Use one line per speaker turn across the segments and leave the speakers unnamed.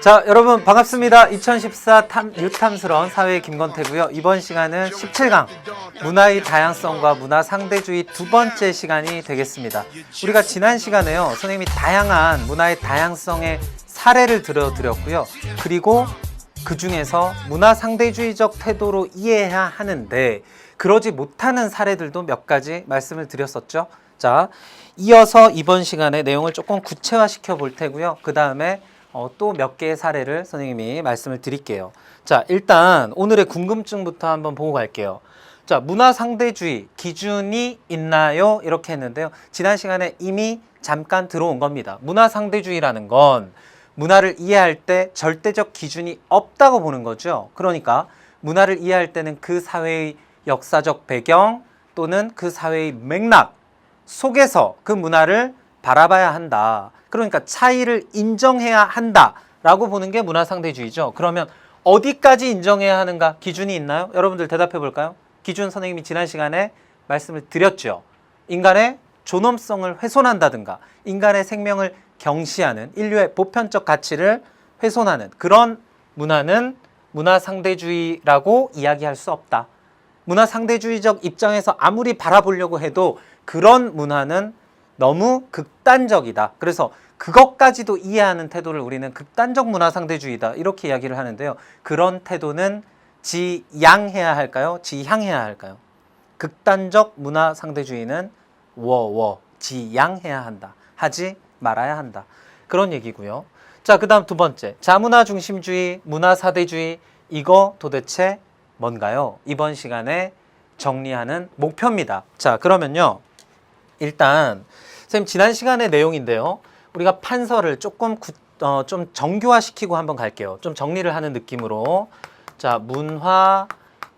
자, 여러분 반갑습니다. 2014 유탐스러운 사회의 김건태고요. 이번 시간은 17강 문화의 다양성과 문화 상대주의 두 번째 시간이 되겠습니다. 우리가 지난 시간에요, 선생님이 다양한 문화의 다양성의 사례를 들어드렸고요. 그리고 그 중에서 문화 상대주의적 태도로 이해해야 하는데 그러지 못하는 사례들도 몇 가지 말씀을 드렸었죠. 자, 이어서 이번 시간에 내용을 조금 구체화시켜 볼 테고요. 그 다음에 또 몇 개의 사례를 선생님이 말씀을 드릴게요. 자, 일단 오늘의 궁금증부터 한번 보고 갈게요. 자, 문화 상대주의 기준이 있나요? 이렇게 했는데요. 지난 시간에 이미 잠깐 들어온 겁니다. 문화 상대주의라는 건 문화를 이해할 때 절대적 기준이 없다고 보는 거죠. 그러니까 문화를 이해할 때는 그 사회의 역사적 배경 또는 그 사회의 맥락 속에서 그 문화를 바라봐야 한다. 그러니까 차이를 인정해야 한다라고 보는 게 문화상대주의죠. 그러면 어디까지 인정해야 하는가? 기준이 있나요? 여러분들 대답해 볼까요? 기준 선생님이 지난 시간에 말씀을 드렸죠. 인간의 존엄성을 훼손한다든가 인간의 생명을 경시하는 인류의 보편적 가치를 훼손하는 그런 문화는 문화상대주의라고 이야기할 수 없다. 문화상대주의적 입장에서 아무리 바라보려고 해도 그런 문화는 너무 극단적이다. 그래서 그것까지도 이해하는 태도를 우리는 극단적 문화상대주의다. 이렇게 이야기를 하는데요. 그런 태도는 지양해야 할까요? 지향해야 할까요? 극단적 문화상대주의는 지양해야 한다. 하지 말아야 한다. 그런 얘기고요. 자, 그 다음 두 번째. 자문화 중심주의, 문화사대주의 이거 도대체 뭔가요? 이번 시간에 정리하는 목표입니다. 자, 그러면요. 일단 선생님 지난 시간의 내용인데요. 우리가 판서를 조금 좀 정교화시키고 한번 갈게요. 좀 정리를 하는 느낌으로. 자, 문화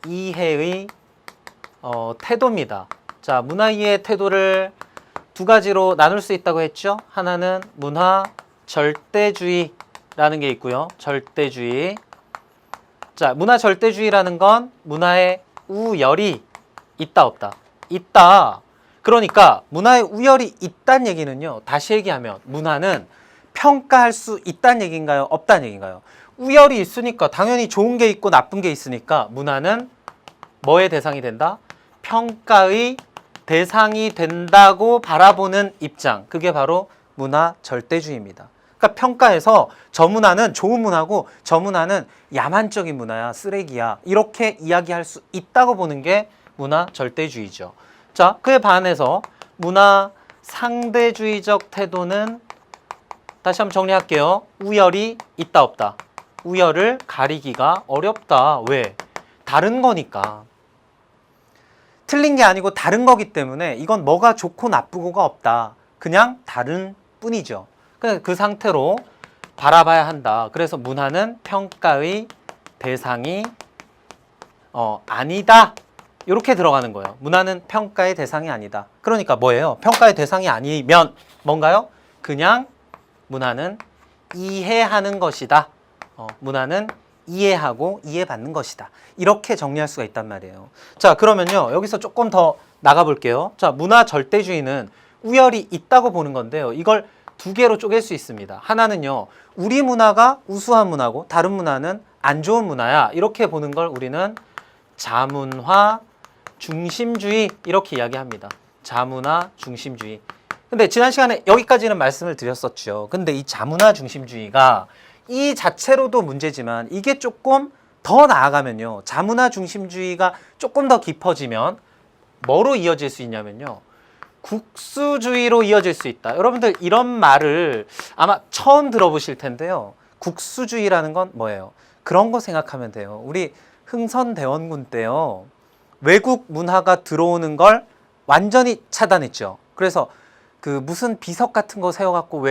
이해의 태도입니다. 자, 문화 이해의 태도를 두 가지로 나눌 수 있다고 했죠. 하나는 문화 절대주의라는 게 있고요. 절대주의. 자, 문화 절대주의라는 건 문화의 우열이 있다 없다? 있다. 그러니까 문화의 우열이 있다는 얘기는요. 다시 얘기하면 문화는 평가할 수 있다는 얘기인가요? 없다는 얘기인가요? 우열이 있으니까 당연히 좋은 게 있고 나쁜 게 있으니까 문화는 뭐의 대상이 된다? 평가의 대상이 된다고 바라보는 입장. 그게 바로 문화 절대주의입니다. 그러니까 평가해서 저 문화는 좋은 문화고 저 문화는 야만적인 문화야, 쓰레기야. 이렇게 이야기할 수 있다고 보는 게 문화 절대주의죠. 자, 그에 반해서 문화 상대주의적 태도는 다시 한번 정리할게요. 우열이 있다 없다? 우열을 가리기가 어렵다. 왜? 다른 거니까. 틀린 게 아니고 다른 거기 때문에 이건 뭐가 좋고 나쁘고가 없다. 그냥 다른 뿐이죠. 그 상태로 바라봐야 한다. 그래서 문화는 평가의 대상이 아니다. 이렇게 들어가는 거예요. 문화는 평가의 대상이 아니다. 그러니까 뭐예요? 평가의 대상이 아니면 뭔가요? 그냥 문화는 이해하는 것이다. 문화는 이해하고 이해받는 것이다. 이렇게 정리할 수가 있단 말이에요. 자, 그러면요. 여기서 조금 더 나가볼게요. 자, 문화 절대주의는 우열이 있다고 보는 건데요. 이걸 두 개로 쪼갤 수 있습니다. 하나는요. 우리 문화가 우수한 문화고 다른 문화는 안 좋은 문화야. 이렇게 보는 걸 우리는 자문화 중심주의 이렇게 이야기합니다. 자문화 중심주의. 근데 지난 시간에 여기까지는 말씀을 드렸었죠. 근데 이 자문화 중심주의가 이 자체로도 문제지만 이게 조금 더 나아가면요. 자문화 중심주의가 조금 더 깊어지면 뭐로 이어질 수 있냐면요. 국수주의로 이어질 수 있다. 여러분들 이런 말을 아마 처음 들어보실 텐데요. 국수주의라는 건 뭐예요? 그런 거 생각하면 돼요. 우리 흥선대원군 때요. 외국 문화가 들어오는 걸 완전히 차단했죠. 그래서 그 무슨 비석 같은 거 세워갖고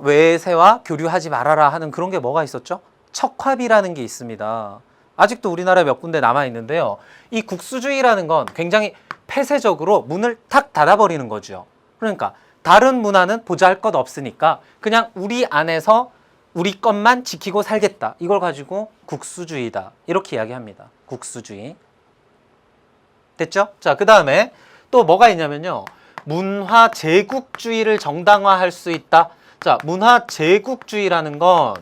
외세와 교류하지 말아라 하는 그런 게 뭐가 있었죠? 척화비라는 게 있습니다. 아직도 우리나라에 몇 군데 남아있는데요. 이 국수주의라는 건 굉장히 폐쇄적으로 문을 탁 닫아버리는 거죠. 그러니까 다른 문화는 보잘 것 없으니까 그냥 우리 안에서 우리 것만 지키고 살겠다. 이걸 가지고 국수주의다. 이렇게 이야기합니다. 국수주의. 됐죠? 자, 그 다음에 또 뭐가 있냐면요. 문화 제국주의를 정당화할 수 있다. 자, 문화 제국주의라는 건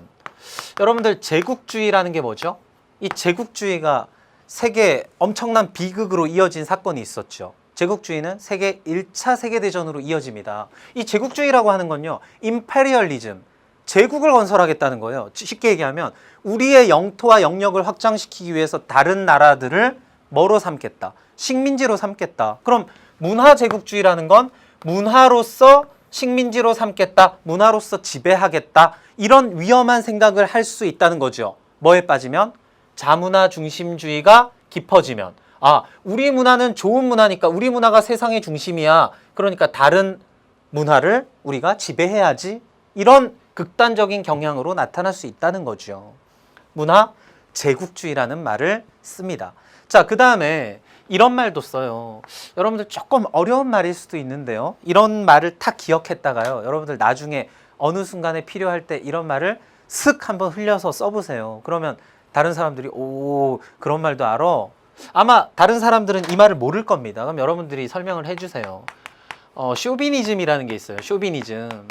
여러분들 제국주의라는 게 뭐죠? 이 제국주의가 세계 엄청난 비극으로 이어진 사건이 있었죠. 제국주의는 세계 1차 세계대전으로 이어집니다. 이 제국주의라고 하는 건요, 임페리얼리즘, 제국을 건설하겠다는 거예요. 쉽게 얘기하면 우리의 영토와 영역을 확장시키기 위해서 다른 나라들을 뭐로 삼겠다? 식민지로 삼겠다. 그럼 문화제국주의라는 건 문화로서 식민지로 삼겠다, 문화로서 지배하겠다, 이런 위험한 생각을 할 수 있다는 거죠. 뭐에 빠지면? 자문화 중심주의가 깊어지면. 아, 우리 문화는 좋은 문화니까 우리 문화가 세상의 중심이야. 그러니까 다른 문화를 우리가 지배해야지. 이런 극단적인 경향으로 나타날 수 있다는 거죠. 문화 제국주의라는 말을 씁니다. 자, 그 다음에 이런 말도 써요. 여러분들 조금 어려운 말일 수도 있는데요. 이런 말을 딱 기억했다가요, 여러분들 나중에 어느 순간에 필요할 때 이런 말을 슥 한번 흘려서 써보세요. 그러면 다른 사람들이 오, 그런 말도 알아? 아마 다른 사람들은 이 말을 모를 겁니다. 그럼 여러분들이 설명을 해주세요. 쇼비니즘이라는 게 있어요. 쇼비니즘.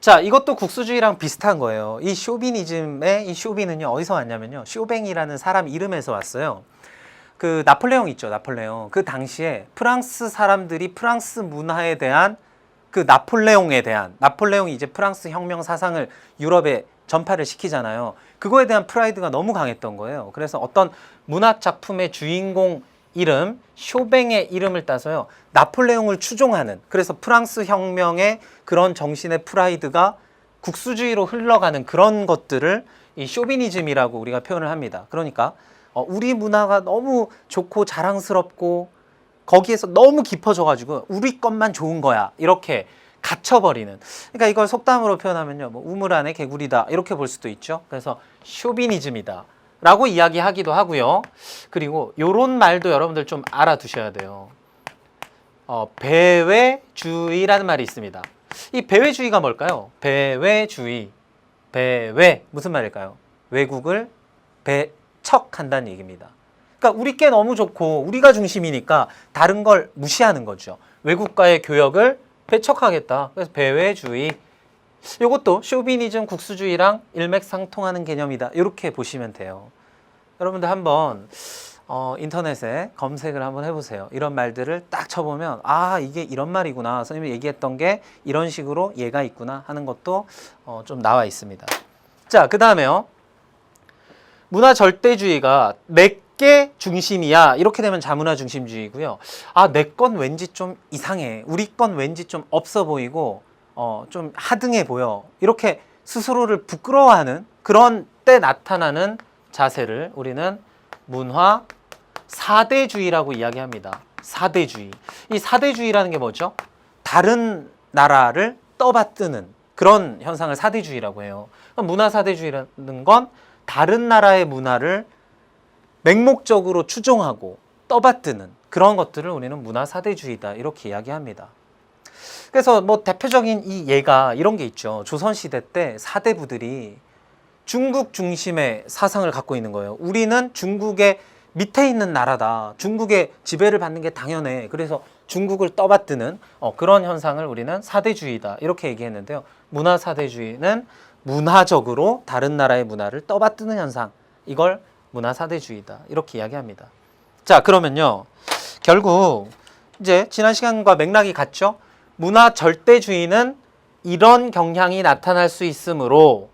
자, 이것도 국수주의랑 비슷한 거예요. 이 쇼비니즘의 이 쇼비는요, 어디서 왔냐면요, 쇼뱅이라는 사람 이름에서 왔어요. 그 나폴레옹 있죠, 나폴레옹. 그 당시에 프랑스 사람들이 프랑스 문화에 대한 그 나폴레옹이 이제 프랑스 혁명 사상을 유럽에 전파를 시키잖아요. 그거에 대한 프라이드가 너무 강했던 거예요. 그래서 어떤 문학 작품의 주인공 이름, 쇼뱅의 이름을 따서요, 나폴레옹을 추종하는, 그래서 프랑스 혁명의 그런 정신의 프라이드가 국수주의로 흘러가는 그런 것들을 이 쇼비니즘이라고 우리가 표현을 합니다. 그러니까 우리 문화가 너무 좋고 자랑스럽고 거기에서 너무 깊어져가지고 우리 것만 좋은 거야, 이렇게 갇혀버리는. 그러니까 이걸 속담으로 표현하면요, 뭐 우물 안에 개구리다, 이렇게 볼 수도 있죠. 그래서 쇼비니즘이다 라고 이야기하기도 하고요. 그리고 요런 말도 여러분들 좀 알아두셔야 돼요. 배외주의라는 말이 있습니다. 이 배외주의가 뭘까요? 배외주의. 배외, 무슨 말일까요? 외국을 배척한다는 얘기입니다. 그러니까 우리 게 너무 좋고 우리가 중심이니까 다른 걸 무시하는 거죠. 외국과의 교역을 배척하겠다. 그래서 배외주의. 이것도 쇼비니즘, 국수주의랑 일맥상통하는 개념이다. 이렇게 보시면 돼요. 여러분들 한번 인터넷에 검색을 한번 해보세요. 이런 말들을 딱 쳐보면 아, 이게 이런 말이구나, 선생님이 얘기했던 게 이런 식으로 얘가 있구나 하는 것도 좀 나와 있습니다. 자, 그 다음에요, 문화 절대주의가 내게 중심이야, 이렇게 되면 자문화 중심주의고요. 아, 내 건 왠지 좀 이상해, 우리 건 왠지 좀 없어 보이고 좀 하등해 보여, 이렇게 스스로를 부끄러워하는 그런 때 나타나는 자세를 우리는 문화 사대주의라고 이야기합니다. 사대주의. 이 사대주의라는 게 뭐죠? 다른 나라를 떠받드는 그런 현상을 사대주의라고 해요. 문화 사대주의라는 건 다른 나라의 문화를 맹목적으로 추종하고 떠받드는 그런 것들을 우리는 문화 사대주의다, 이렇게 이야기합니다. 그래서 뭐 대표적인 이 예가 이런 게 있죠. 조선시대 때 사대부들이 중국 중심의 사상을 갖고 있는 거예요. 우리는 중국의 밑에 있는 나라다, 중국의 지배를 받는 게 당연해, 그래서 중국을 떠받드는 그런 현상을 우리는 사대주의다, 이렇게 얘기했는데요. 문화 사대주의는 문화적으로 다른 나라의 문화를 떠받드는 현상, 이걸 문화 사대주의다, 이렇게 이야기합니다. 자, 그러면요, 결국 이제 지난 시간과 맥락이 같죠? 문화 절대주의는 이런 경향이 나타날 수 있으므로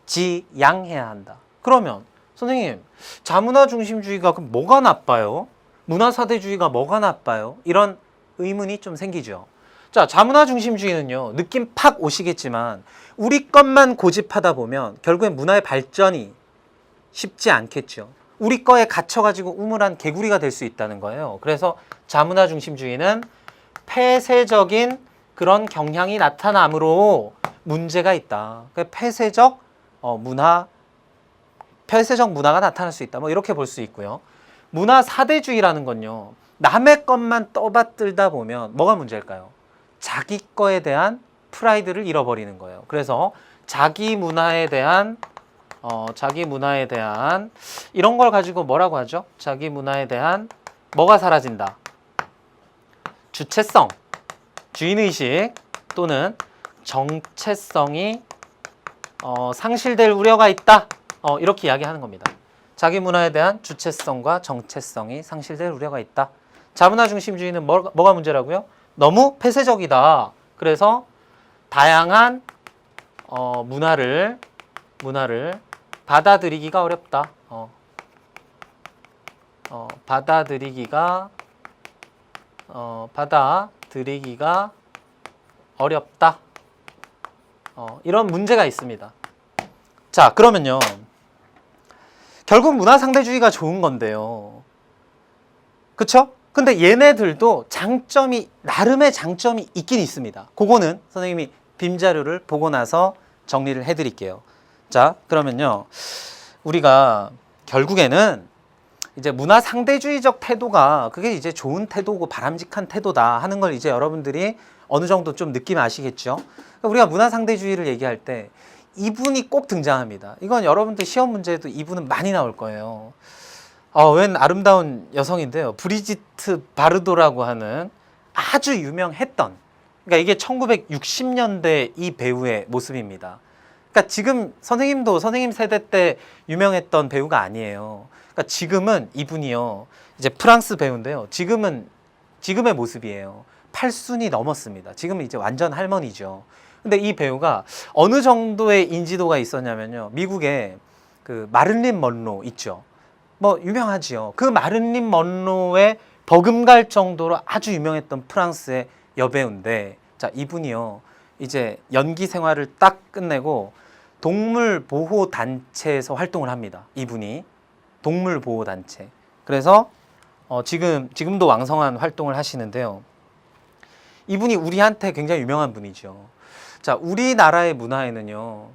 지양해야 한다. 그러면 선생님, 자문화 중심주의가 그럼 뭐가 나빠요? 문화 사대주의가 뭐가 나빠요? 이런 의문이 좀 생기죠. 자, 자문화 중심주의는요, 느낌 팍 오시겠지만 우리 것만 고집하다 보면 결국엔 문화의 발전이 쉽지 않겠죠. 우리 거에 갇혀가지고 우물한 개구리가 될 수 있다는 거예요. 그래서 자문화 중심주의는 폐쇄적인 그런 경향이 나타나므로 문제가 있다. 폐쇄적 문화가 나타날 수 있다, 뭐 이렇게 볼 수 있고요. 문화 사대주의라는 건요, 남의 것만 떠받들다 보면 뭐가 문제일까요? 자기 거에 대한 프라이드를 잃어버리는 거예요. 그래서 자기 문화에 대한 이런 걸 가지고 뭐라고 하죠? 자기 문화에 대한 뭐가 사라진다? 주체성, 주인의식 또는 정체성이 상실될 우려가 있다. 이렇게 이야기하는 겁니다. 자기 문화에 대한 주체성과 정체성이 상실될 우려가 있다. 자문화 중심주의는 뭐가 문제라고요? 너무 폐쇄적이다. 그래서 다양한 문화를 받아들이기가 어렵다. 받아들이기가 어렵다. 이런 문제가 있습니다. 자, 그러면요. 결국 문화상대주의가 좋은 건데요. 그쵸? 근데 얘네들도 나름의 장점이 있긴 있습니다. 그거는 선생님이 빔자료를 보고 나서 정리를 해드릴게요. 자, 그러면요. 우리가 결국에는 이제 문화상대주의적 태도가 그게 이제 좋은 태도고 바람직한 태도다 하는 걸 이제 여러분들이 어느 정도 좀 느낌 아시겠죠? 우리가 문화상대주의를 얘기할 때 이분이 꼭 등장합니다. 이건 여러분들 시험 문제에도 이분은 많이 나올 거예요. 웬 아름다운 여성인데요. 브리지트 바르도라고 하는 아주 유명했던, 그러니까 이게 1960년대 이 배우의 모습입니다. 그러니까 지금 선생님도 선생님 세대 때 유명했던 배우가 아니에요. 그러니까 지금은 이분이요. 이제 프랑스 배우인데요. 지금의 모습이에요. 8순이 넘었습니다. 지금은 이제 완전 할머니죠. 근데 이 배우가 어느 정도의 인지도가 있었냐면요. 미국에 그 마릴린 먼로 있죠. 뭐 유명하지요. 그 마릴린 먼로에 버금갈 정도로 아주 유명했던 프랑스의 여배우인데, 자, 이분이요. 이제 연기 생활을 딱 끝내고 동물 보호 단체에서 활동을 합니다. 이분이 동물 보호 단체. 그래서 지금도 왕성한 활동을 하시는데요. 이분이 우리한테 굉장히 유명한 분이죠. 자, 우리나라의 문화에는요.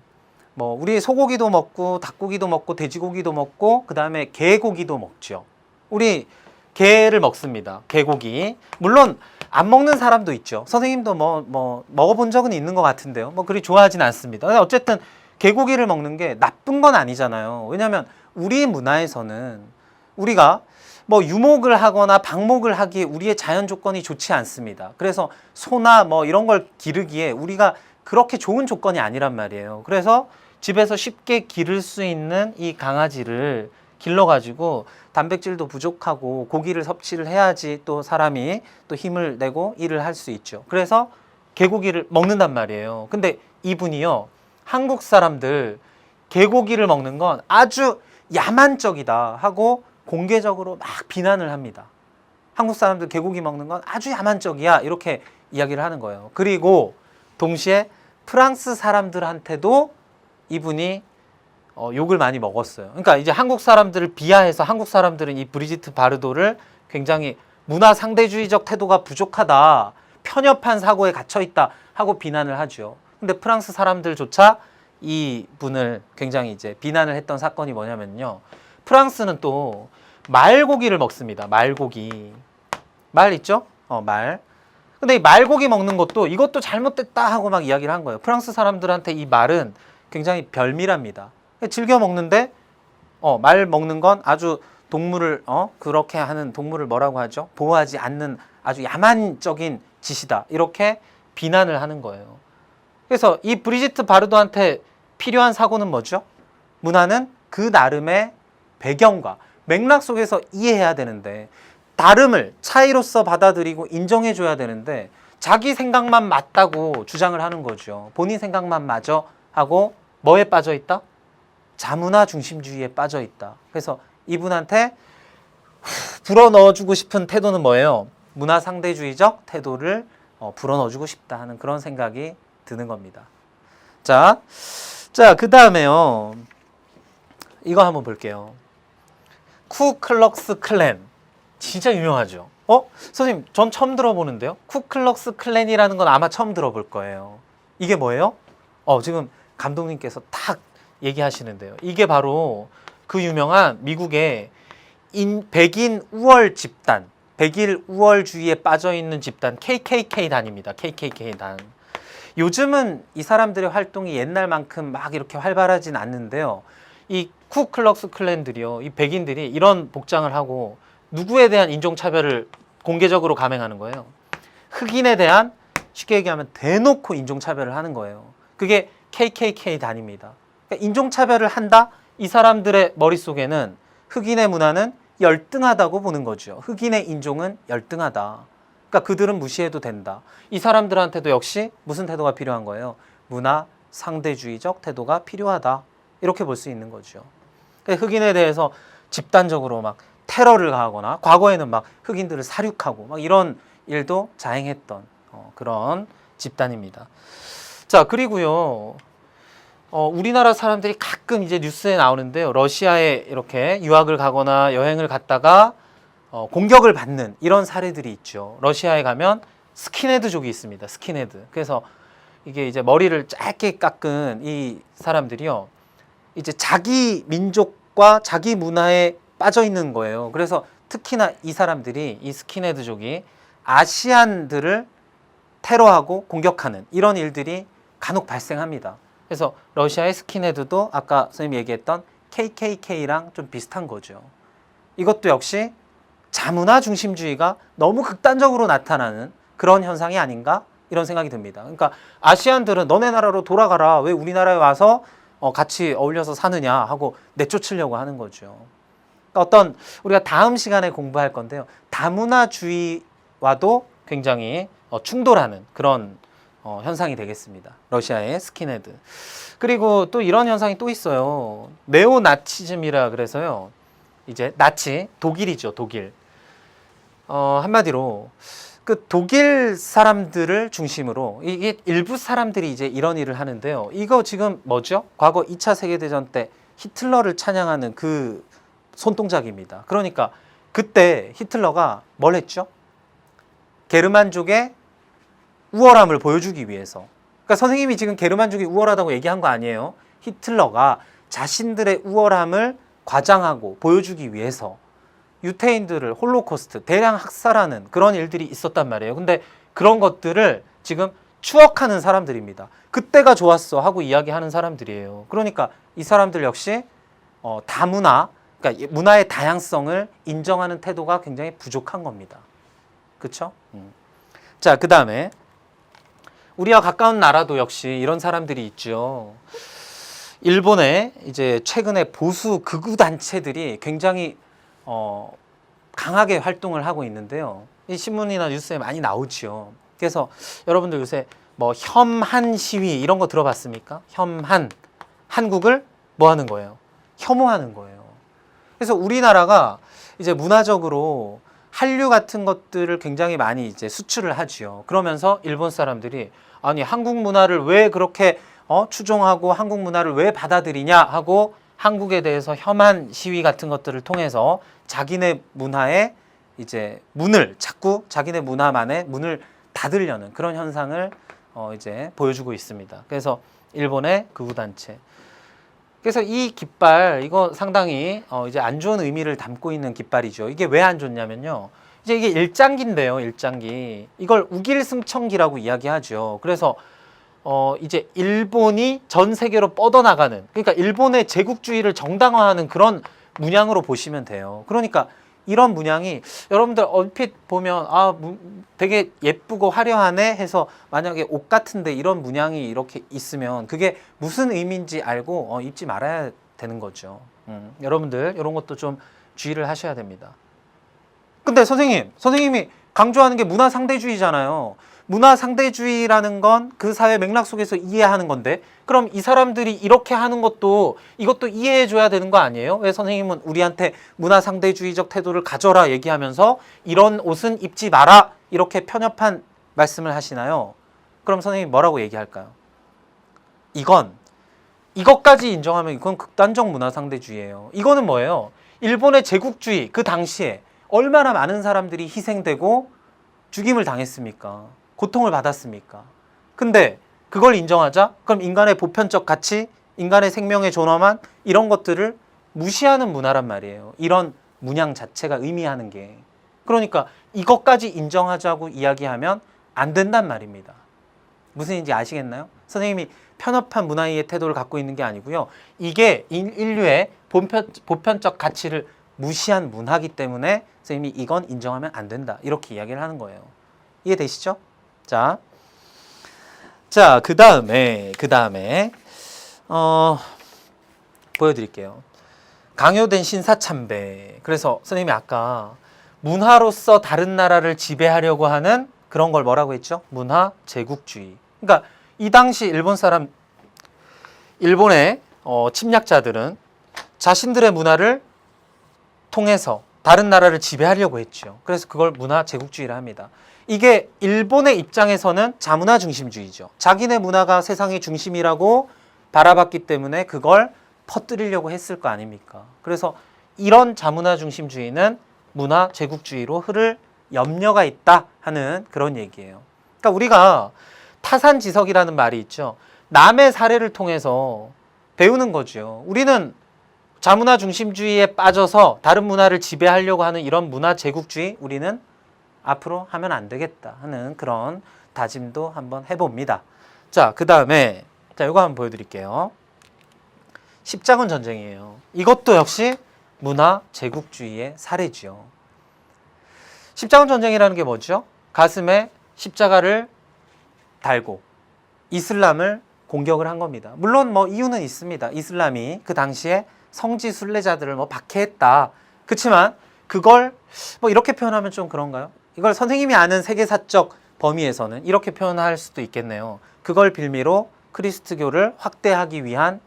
뭐 우리 소고기도 먹고 닭고기도 먹고 돼지고기도 먹고 그다음에 개고기도 먹죠. 우리 개를 먹습니다. 개고기. 물론 안 먹는 사람도 있죠. 선생님도 뭐 먹어본 적은 있는 것 같은데요. 뭐 그리 좋아하진 않습니다. 근데 어쨌든 개고기를 먹는 게 나쁜 건 아니잖아요. 왜냐하면 우리 문화에서는 우리가 뭐 유목을 하거나 방목을 하기에 우리의 자연 조건이 좋지 않습니다. 그래서 소나 뭐 이런 걸 기르기에 우리가 그렇게 좋은 조건이 아니란 말이에요. 그래서 집에서 쉽게 기를 수 있는 이 강아지를 길러가지고 단백질도 부족하고 고기를 섭취를 해야지 또 사람이 또 힘을 내고 일을 할 수 있죠. 그래서 개고기를 먹는단 말이에요. 근데 이분이요. 한국 사람들 개고기를 먹는 건 아주 야만적이다 하고 공개적으로 막 비난을 합니다. 한국 사람들 개고기 먹는 건 아주 야만적이야 이렇게 이야기를 하는 거예요. 그리고 동시에 프랑스 사람들한테도 이분이 욕을 많이 먹었어요. 그러니까 이제 한국 사람들을 비하해서 한국 사람들은 이 브리지트 바르도를 굉장히 문화 상대주의적 태도가 부족하다, 편협한 사고에 갇혀 있다 하고 비난을 하죠. 근데 프랑스 사람들조차 이 분을 굉장히 이제 비난을 했던 사건이 뭐냐면요. 프랑스는 또 말고기를 먹습니다. 말고기. 말 있죠? 말. 근데 이 말고기 먹는 것도 이것도 잘못됐다 하고 막 이야기를 한 거예요. 프랑스 사람들한테 이 말은 굉장히 별미랍니다. 즐겨 먹는데 말 먹는 건 아주 동물을 그렇게 하는 동물을 뭐라고 하죠? 보호하지 않는 아주 야만적인 짓이다. 이렇게 비난을 하는 거예요. 그래서 이 브리지트 바르도한테 필요한 사고는 뭐죠? 문화는 그 나름의 배경과 맥락 속에서 이해해야 되는데 다름을 차이로서 받아들이고 인정해줘야 되는데 자기 생각만 맞다고 주장을 하는 거죠. 본인 생각만 맞아 하고 뭐에 빠져 있다? 자문화 중심주의에 빠져 있다. 그래서 이분한테 불어넣어주고 싶은 태도는 뭐예요? 문화 상대주의적 태도를 불어넣어주고 싶다 하는 그런 생각이 드는 겁니다. 자, 그 다음에요. 이거 한번 볼게요. 쿠클럭스 클랜. 진짜 유명하죠? 선생님, 전 처음 들어보는데요? 쿠클럭스 클랜이라는 건 아마 처음 들어볼 거예요. 이게 뭐예요? 지금 감독님께서 딱 얘기하시는데요. 이게 바로 그 유명한 미국의 백인 우월 집단, 백일 우월주의에 빠져있는 집단 KKK단입니다. KKK단. 요즘은 이 사람들의 활동이 옛날만큼 막 이렇게 활발하진 않는데요. 이 쿠클럭스 클랜들이요. 이 백인들이 이런 복장을 하고 누구에 대한 인종차별을 공개적으로 감행하는 거예요. 흑인에 대한 쉽게 얘기하면 대놓고 인종차별을 하는 거예요. 그게 KKK 단입니다. 그러니까 인종차별을 한다? 이 사람들의 머릿속에는 흑인의 문화는 열등하다고 보는 거죠. 흑인의 인종은 열등하다. 그러니까 그들은 무시해도 된다. 이 사람들한테도 역시 무슨 태도가 필요한 거예요? 문화 상대주의적 태도가 필요하다. 이렇게 볼 수 있는 거죠. 그러니까 흑인에 대해서 집단적으로 막 테러를 가하거나 과거에는 막 흑인들을 살육하고 막 이런 일도 자행했던 그런 집단입니다. 자, 그리고요. 우리나라 사람들이 가끔 이제 뉴스에 나오는데요. 러시아에 이렇게 유학을 가거나 여행을 갔다가 공격을 받는 이런 사례들이 있죠. 러시아에 가면 스킨헤드족이 있습니다. 스킨헤드. 그래서 이게 이제 머리를 짧게 깎은 이 사람들이요. 이제 자기 민족과 자기 문화에 빠져 있는 거예요. 그래서 특히나 이 사람들이, 이 스킨헤드족이 아시안들을 테러하고 공격하는 이런 일들이 간혹 발생합니다. 그래서 러시아의 스킨헤드도 아까 선생님이 얘기했던 KKK랑 좀 비슷한 거죠. 이것도 역시 자문화 중심주의가 너무 극단적으로 나타나는 그런 현상이 아닌가 이런 생각이 듭니다. 그러니까 아시안들은 너네 나라로 돌아가라. 왜 우리나라에 와서 같이 어울려서 사느냐 하고 내쫓으려고 하는 거죠. 그러니까 어떤 우리가 다음 시간에 공부할 건데요. 다문화주의와도 굉장히 충돌하는 그런 현상이 되겠습니다. 러시아의 스킨헤드. 그리고 또 이런 현상이 또 있어요. 네오나치즘이라 그래서요. 이제 나치, 독일이죠, 독일. 한마디로 그 독일 사람들을 중심으로 이게 일부 사람들이 이제 이런 일을 하는데요. 이거 지금 뭐죠? 과거 2차 세계대전 때 히틀러를 찬양하는 그 손동작입니다. 그러니까 그때 히틀러가 뭘 했죠? 게르만족의 우월함을 보여주기 위해서. 그러니까 선생님이 지금 게르만족이 우월하다고 얘기한 거 아니에요. 히틀러가 자신들의 우월함을 과장하고 보여주기 위해서 유태인들을 홀로코스트, 대량 학살하는 그런 일들이 있었단 말이에요. 근데 그런 것들을 지금 추억하는 사람들입니다. 그때가 좋았어 하고 이야기하는 사람들이에요. 그러니까 이 사람들 역시 다문화, 그러니까 문화의 다양성을 인정하는 태도가 굉장히 부족한 겁니다. 그렇죠? 자, 그 다음에 우리와 가까운 나라도 역시 이런 사람들이 있죠. 일본의 이제 최근에 보수 극우 단체들이 굉장히 강하게 활동을 하고 있는데요. 이 신문이나 뉴스에 많이 나오죠. 그래서 여러분들 요새 뭐 혐한 시위 이런 거 들어봤습니까? 혐한. 한국을 뭐 하는 거예요? 혐오하는 거예요. 그래서 우리나라가 이제 문화적으로 한류 같은 것들을 굉장히 많이 이제 수출을 하지요. 그러면서 일본 사람들이 아니 한국 문화를 왜 그렇게 추종하고 한국 문화를 왜 받아들이냐 하고 한국에 대해서 혐한 시위 같은 것들을 통해서 자기네 문화에 이제 문을 자꾸 자기네 문화만의 문을 닫으려는 그런 현상을 이제 보여주고 있습니다. 그래서 일본의 극우 단체. 그래서 이 깃발 이거 상당히 이제 안 좋은 의미를 담고 있는 깃발이죠. 이게 왜 안 좋냐면요. 이제 이게 일장기인데요, 일장기. 이걸 우길승천기라고 이야기하죠. 그래서 이제 일본이 전 세계로 뻗어나가는, 그러니까 일본의 제국주의를 정당화하는 그런 문양으로 보시면 돼요. 그러니까 이런 문양이 여러분들 얼핏 보면 되게 예쁘고 화려하네 해서 만약에 옷 같은데 이런 문양이 이렇게 있으면 그게 무슨 의미인지 알고 입지 말아야 되는 거죠. 여러분들 이런 것도 좀 주의를 하셔야 됩니다. 근데 선생님이 강조하는 게 문화 상대주의잖아요. 문화 상대주의라는 건 그 사회 맥락 속에서 이해하는 건데 그럼 이 사람들이 이렇게 하는 것도 이것도 이해해 줘야 되는 거 아니에요? 왜 선생님은 우리한테 문화 상대주의적 태도를 가져라 얘기하면서 이런 옷은 입지 마라 이렇게 편협한 말씀을 하시나요? 그럼 선생님이 뭐라고 얘기할까요? 이것까지 인정하면 이건 극단적 문화 상대주의예요. 이거는 뭐예요? 일본의 제국주의 그 당시에 얼마나 많은 사람들이 희생되고 죽임을 당했습니까? 고통을 받았습니까? 근데 그걸 인정하자? 그럼 인간의 보편적 가치, 인간의 생명의 존엄한 이런 것들을 무시하는 문화란 말이에요. 이런 문양 자체가 의미하는 게. 그러니까 이것까지 인정하자고 이야기하면 안 된단 말입니다. 무슨 얘기인지 아시겠나요? 선생님이 편협한 문화의 태도를 갖고 있는 게 아니고요. 이게 인류의 보편적 가치를 무시한 문화이기 때문에 선생님이 이건 인정하면 안 된다. 이렇게 이야기를 하는 거예요. 이해되시죠? 자, 그 다음에 보여드릴게요. 강요된 신사참배. 그래서 선생님이 아까 문화로서 다른 나라를 지배하려고 하는 그런 걸 뭐라고 했죠? 문화 제국주의. 그러니까 이 당시 일본의 침략자들은 자신들의 문화를 통해서 다른 나라를 지배하려고 했죠. 그래서 그걸 문화 제국주의라 합니다. 이게 일본의 입장에서는 자문화 중심주의죠. 자기네 문화가 세상의 중심이라고 바라봤기 때문에 그걸 퍼뜨리려고 했을 거 아닙니까? 그래서 이런 자문화 중심주의는 문화 제국주의로 흐를 염려가 있다 하는 그런 얘기예요. 그러니까 우리가 타산지석이라는 말이 있죠. 남의 사례를 통해서 배우는 거죠. 우리는 자문화 중심주의에 빠져서 다른 문화를 지배하려고 하는 이런 문화 제국주의 우리는 앞으로 하면 안 되겠다 하는 그런 다짐도 한번 해봅니다. 자, 그 다음에 이거 한번 보여드릴게요. 십자군 전쟁이에요. 이것도 역시 문화 제국주의의 사례죠. 십자군 전쟁이라는 게 뭐죠? 가슴에 십자가를 달고 이슬람을 공격을 한 겁니다. 물론 뭐 이유는 있습니다. 이슬람이 그 당시에 성지 순례자들을 뭐 박해했다. 그렇지만 그걸 뭐 이렇게 표현하면 좀 그런가요? 이걸 선생님이 아는 세계사적 범위에서는 이렇게 표현할 수도 있겠네요. 그걸 빌미로 그리스도교를 확대하기 위한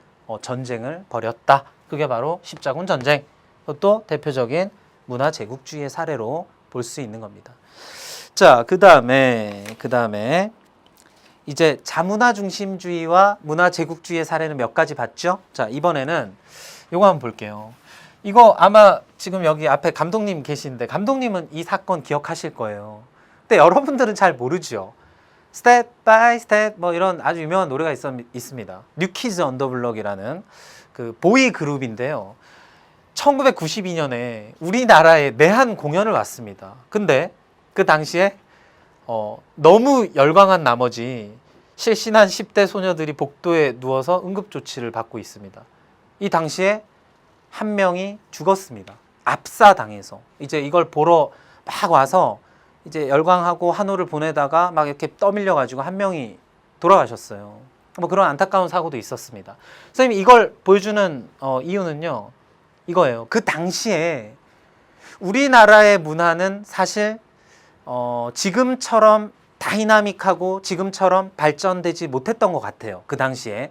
전쟁을 벌였다. 그게 바로 십자군 전쟁. 그것도 대표적인 문화 제국주의의 사례로 볼 수 있는 겁니다. 자, 그 다음에 이제 자문화 중심주의와 문화 제국주의의 사례는 몇 가지 봤죠? 자, 이번에는 요거 한번 볼게요. 이거 아마 지금 여기 앞에 감독님 계신데 감독님은 이 사건 기억하실 거예요. 근데 여러분들은 잘 모르죠. Step by Step 뭐 이런 아주 유명한 노래가 있습니다. 뉴키즈 언더 블럭이라는 그 보이 그룹인데요. 1992년에 우리나라에 내한 공연을 왔습니다. 근데 그 당시에 너무 열광한 나머지 실신한 10대 소녀들이 복도에 누워서 응급조치를 받고 있습니다. 이 당시에 한 명이 죽었습니다. 압사당해서. 이제 이걸 보러 막 와서 이제 열광하고 한호를 보내다가 막 이렇게 떠밀려 가지고 한 명이 돌아가셨어요. 뭐 그런 안타까운 사고도 있었습니다. 선생님 이걸 보여주는 이유는요. 이거예요. 그 당시에 우리나라의 문화는 사실 지금처럼 다이나믹하고 지금처럼 발전되지 못했던 것 같아요. 그 당시에.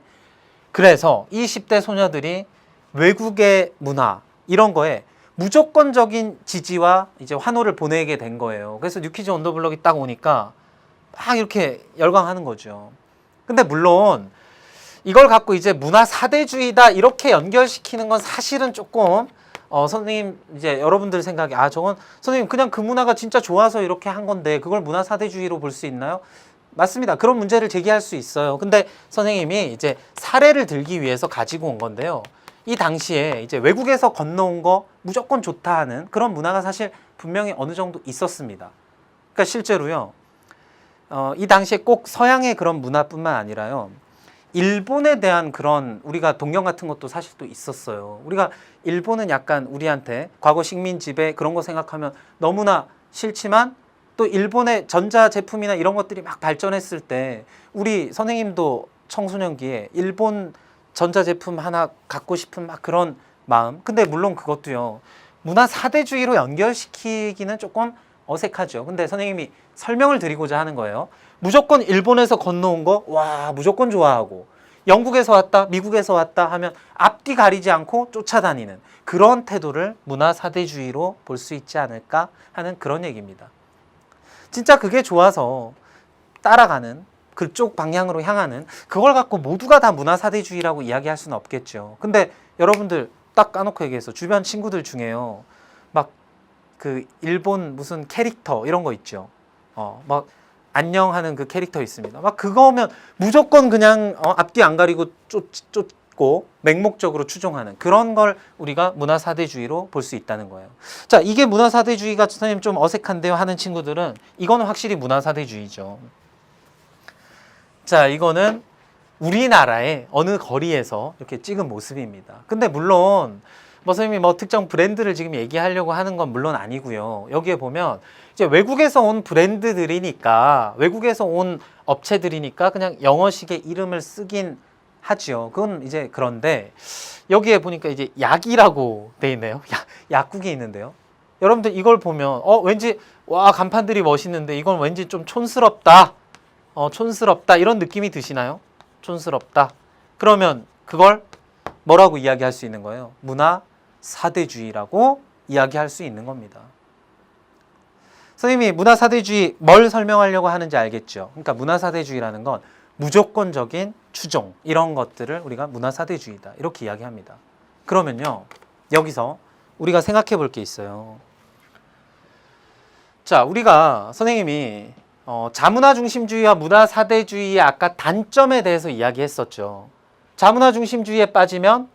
그래서 이 10대 소녀들이 외국의 문화 이런 거에 무조건적인 지지와 이제 환호를 보내게 된 거예요. 그래서 뉴키즈 언더블럭이 딱 오니까 막 이렇게 열광하는 거죠. 근데 물론 이걸 갖고 이제 문화 사대주의다 이렇게 연결시키는 건 사실은 조금 선생님 이제 여러분들 생각에 저건 선생님 그냥 그 문화가 진짜 좋아서 이렇게 한 건데 그걸 문화 사대주의로 볼 수 있나요? 맞습니다. 그런 문제를 제기할 수 있어요. 근데 선생님이 이제 사례를 들기 위해서 가지고 온 건데요. 이 당시에 이제 외국에서 건너온 거 무조건 좋다 하는 그런 문화가 사실 분명히 어느 정도 있었습니다. 그러니까 실제로요. 이 당시에 꼭 서양의 그런 문화뿐만 아니라요. 일본에 대한 그런 우리가 동경 같은 것도 사실 또 있었어요. 우리가 일본은 약간 우리한테 과거 식민 지배 그런 거 생각하면 너무나 싫지만 또 일본의 전자 제품이나 이런 것들이 막 발전했을 때 우리 선생님도 청소년기에 일본 전자 제품 하나 갖고 싶은 막 그런 마음. 근데 물론 그것도요. 문화 사대주의로 연결시키기는 조금 어색하죠. 근데 선생님이 설명을 드리고자 하는 거예요. 무조건 일본에서 건너온 거, 와, 무조건 좋아하고, 영국에서 왔다, 미국에서 왔다 하면 앞뒤 가리지 않고 쫓아다니는 그런 태도를 문화 사대주의로 볼 수 있지 않을까 하는 그런 얘기입니다. 진짜 그게 좋아서 따라가는 그쪽 방향으로 향하는 그걸 갖고 모두가 다 문화 사대주의라고 이야기할 수는 없겠죠. 근데 여러분들 딱 까놓고 얘기해서 주변 친구들 중에요. 막 그 일본 무슨 캐릭터 이런 거 있죠. 막 안녕하는 그 캐릭터 있습니다. 막 그거면 무조건 그냥 앞뒤 안 가리고 쫓고 맹목적으로 추종하는 그런 걸 우리가 문화 사대주의로 볼 수 있다는 거예요. 자, 이게 문화 사대주의가 선생님 좀 어색한데요 하는 친구들은 이거는 확실히 문화 사대주의죠. 자, 이거는 우리나라의 어느 거리에서 이렇게 찍은 모습입니다. 근데 물론 선생님이 특정 브랜드를 지금 얘기하려고 하는 건 물론 아니고요. 여기에 보면 이제 외국에서 온 브랜드들이니까 외국에서 온 업체들이니까 그냥 영어식의 이름을 쓰긴 하지요. 그건 이제 그런데 여기에 보니까 이제 약이라고 돼 있네요. 약국이 있는데요. 여러분들 이걸 보면 왠지 와 간판들이 멋있는데 이건 왠지 좀 촌스럽다. 촌스럽다 이런 느낌이 드시나요? 촌스럽다. 그러면 그걸 뭐라고 이야기할 수 있는 거예요? 문화 사대주의라고 이야기할 수 있는 겁니다. 선생님이 문화 사대주의 뭘 설명하려고 하는지 알겠죠? 그러니까 문화 사대주의라는 건 무조건적인 추종 이런 것들을 우리가 문화 사대주의다 이렇게 이야기합니다. 그러면요 여기서 우리가 생각해 볼 게 있어요. 자, 우리가 선생님이 자문화 중심주의와 문화 사대주의의 아까 단점에 대해서 이야기했었죠. 자문화 중심주의에 빠지면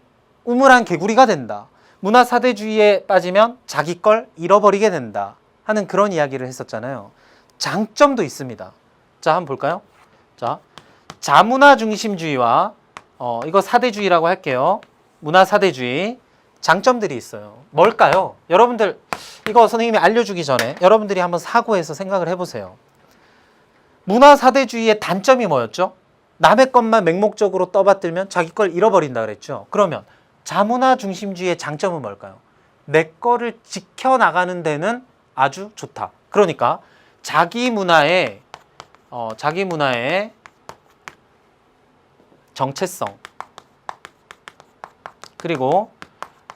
우물안 개구리가 된다. 문화 사대주의에 빠지면 자기 걸 잃어버리게 된다 하는 그런 이야기를 했었잖아요. 장점도 있습니다. 자, 한번 볼까요? 자, 자문화 중심주의와 이거 사대주의라고 할게요. 문화 사대주의 장점들이 있어요. 뭘까요? 여러분들 이거 선생님이 알려주기 전에 여러분들이 한번 사고해서 생각을 해보세요. 문화 사대주의의 단점이 뭐였죠? 남의 것만 맹목적으로 떠받들면 자기 걸 잃어버린다 그랬죠. 그러면 자문화 중심주의의 장점은 뭘까요? 내 거를 지켜나가는 데는 아주 좋다. 그러니까 자기 문화의 정체성 그리고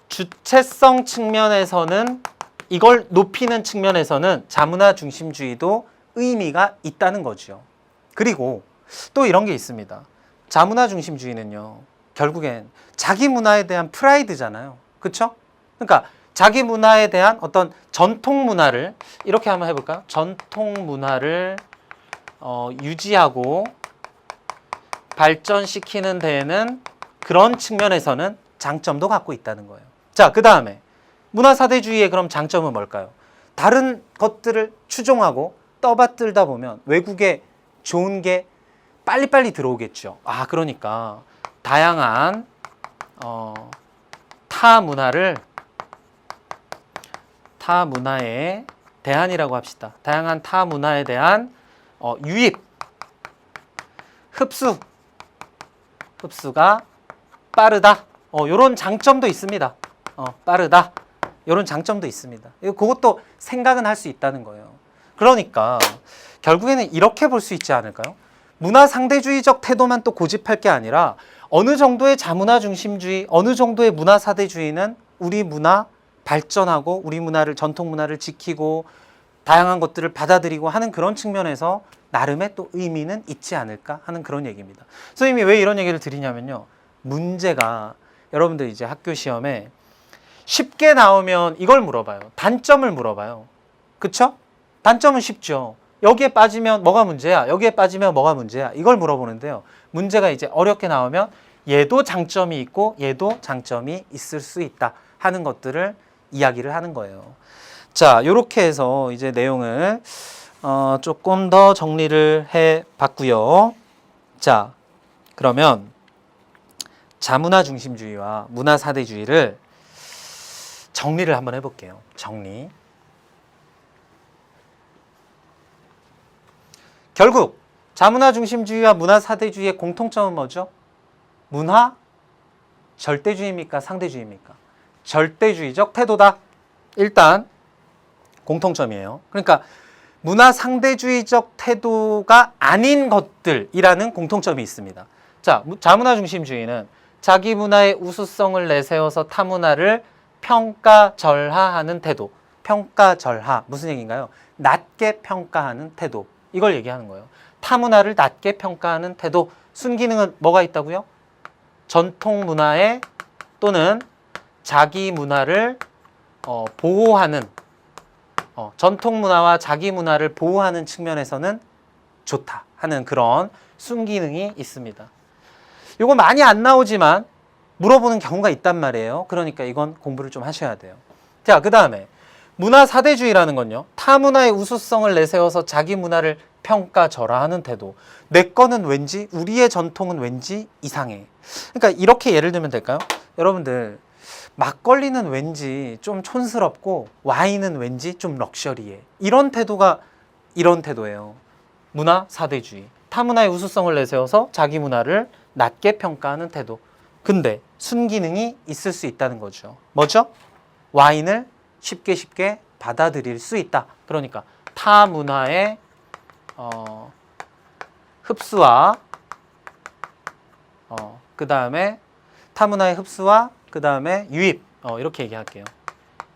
주체성 측면에서는 이걸 높이는 측면에서는 자문화 중심주의도 의미가 있다는 거죠. 그리고 또 이런 게 있습니다. 자문화 중심주의는요. 결국엔 자기 문화에 대한 프라이드잖아요. 그렇죠? 그러니까 자기 문화에 대한 어떤 전통 문화를 이렇게 한번 해볼까요? 전통 문화를 유지하고 발전시키는 데에는 그런 측면에서는 장점도 갖고 있다는 거예요. 자, 그 다음에 문화 사대주의의 그럼 장점은 뭘까요? 다른 것들을 추종하고 떠받들다 보면 외국에 좋은 게 빨리빨리 들어오겠죠. 그러니까 다양한 타 문화의 대안이라고 합시다. 다양한 타 문화에 대한 유입, 흡수가 빠르다. 요런 장점도 있습니다. 빠르다. 요런 장점도 있습니다. 그것도 생각은 할 수 있다는 거예요. 그러니까 결국에는 이렇게 볼 수 있지 않을까요? 문화 상대주의적 태도만 또 고집할 게 아니라 어느 정도의 자문화 중심주의, 어느 정도의 문화 사대주의는 우리 문화 발전하고 우리 문화를 전통 문화를 지키고 다양한 것들을 받아들이고 하는 그런 측면에서 나름의 또 의미는 있지 않을까 하는 그런 얘기입니다. 선생님이 왜 이런 얘기를 드리냐면요. 문제가 여러분들 이제 학교 시험에 쉽게 나오면 이걸 물어봐요. 단점을 물어봐요. 그쵸? 단점은 쉽죠. 여기에 빠지면 뭐가 문제야? 여기에 빠지면 뭐가 문제야? 이걸 물어보는데요. 문제가 이제 어렵게 나오면 얘도 장점이 있고 얘도 장점이 있을 수 있다 하는 것들을 이야기를 하는 거예요. 자, 요렇게 해서 이제 내용을 조금 더 정리를 해 봤고요. 자, 그러면 자문화 중심주의와 문화 사대주의를 정리를 한번 해볼게요. 정리. 결국 자문화 중심주의와 문화 사대주의의 공통점은 뭐죠? 문화 절대주의입니까? 상대주의입니까? 절대주의적 태도다. 일단 공통점이에요. 그러니까 문화 상대주의적 태도가 아닌 것들이라는 공통점이 있습니다. 자, 자문화 중심주의는 자기 문화의 우수성을 내세워서 타 문화를 평가절하하는 태도. 평가절하 무슨 얘기인가요? 낮게 평가하는 태도. 이걸 얘기하는 거예요. 타 문화를 낮게 평가하는 태도. 순기능은 뭐가 있다고요? 전통 문화에 또는 자기 문화를 보호하는 전통 문화와 자기 문화를 보호하는 측면에서는 좋다 하는 그런 순기능이 있습니다. 이거 많이 안 나오지만 물어보는 경우가 있단 말이에요. 그러니까 이건 공부를 좀 하셔야 돼요. 자, 그 다음에 문화 사대주의라는 건요. 타 문화의 우수성을 내세워서 자기 문화를 평가절하하는 태도. 내 거는 왠지 우리의 전통은 왠지 이상해. 그러니까 이렇게 예를 들면 될까요? 여러분들 막걸리는 왠지 좀 촌스럽고 와인은 왠지 좀 럭셔리해. 이런 태도가 이런 태도예요. 문화 사대주의. 타 문화의 우수성을 내세워서 자기 문화를 낮게 평가하는 태도. 근데 순기능이 있을 수 있다는 거죠. 뭐죠? 와인을 쉽게 받아들일 수 있다. 그러니까 타 문화의 흡수와 그 다음에 타 문화의 흡수와 그 다음에 유입 이렇게 얘기할게요.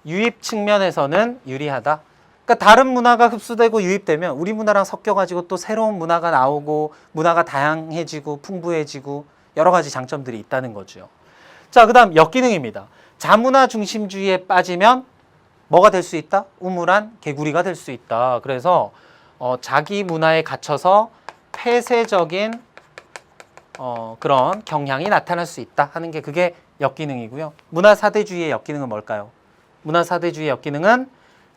유입 측면에서는 유리하다. 그러니까 다른 문화가 흡수되고 유입되면 우리 문화랑 섞여가지고 또 새로운 문화가 나오고 문화가 다양해지고 풍부해지고 여러 가지 장점들이 있다는 거죠. 자, 그 다음 역기능입니다. 자문화 중심주의에 빠지면 뭐가 될 수 있다? 우물안 개구리가 될 수 있다. 그래서 자기 문화에 갇혀서 폐쇄적인 그런 경향이 나타날 수 있다 하는 게 그게 역기능이고요. 문화 사대주의의 역기능은 뭘까요? 문화 사대주의의 역기능은